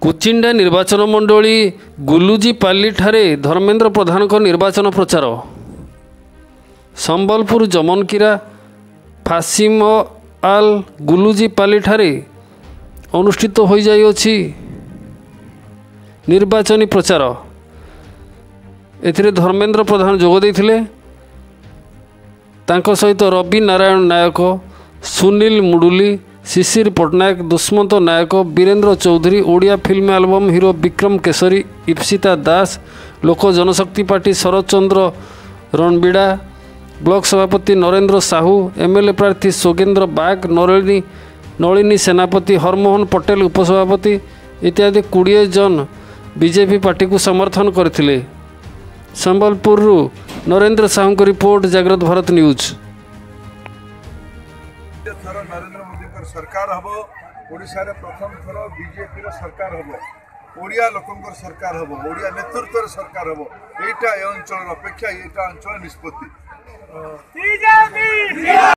कुचिंडा निर्वाचन मंडली गुलुजीपाली ठारे धर्मेंद्र प्रधान निर्वाचन प्रचार। संबलपुर जमनकीरा फासिमआल गुलुजीपाली ठारे अनुष्ठित हो जाइछि निर्वाचनी प्रचार। एथिरे धर्मेंद्र प्रधान जोग देइथिले। तांको सहित रवि नारायण नायक, सुनील मुडुली, शिशिर पट्टनायक, दुष्मंत नायक, वीरेंद्र चौधरी, ओडिया फिल्म एल्बम हिरो विक्रम केसरी, इप्सिता दास, लोक जनशक्ति पार्टी शरद चंद्र रणबीड़ा, ब्लॉक सभापति नरेंद्र साहू, एमएलए प्रार्थी सोगेंद्र बाग, नलिनी सेनापति, हरमोहन पटेल उपसभापति इत्यादि 20 जन बीजेपी पार्टी को समर्थन करथिले। संबलपुर नरेंद्र साहू को रिपोर्ट, जागृत भारत न्यूज। नरेंद्र मोदी सरकार हम ओडिशा रे प्रथम थर बीजेपी सरकार हम ओडिया लोकंकर सरकार हम ओडिया नेतृत्व सरकार हम एटा ए अंचल अपेक्षा एटा अंचल निष्पत्ति।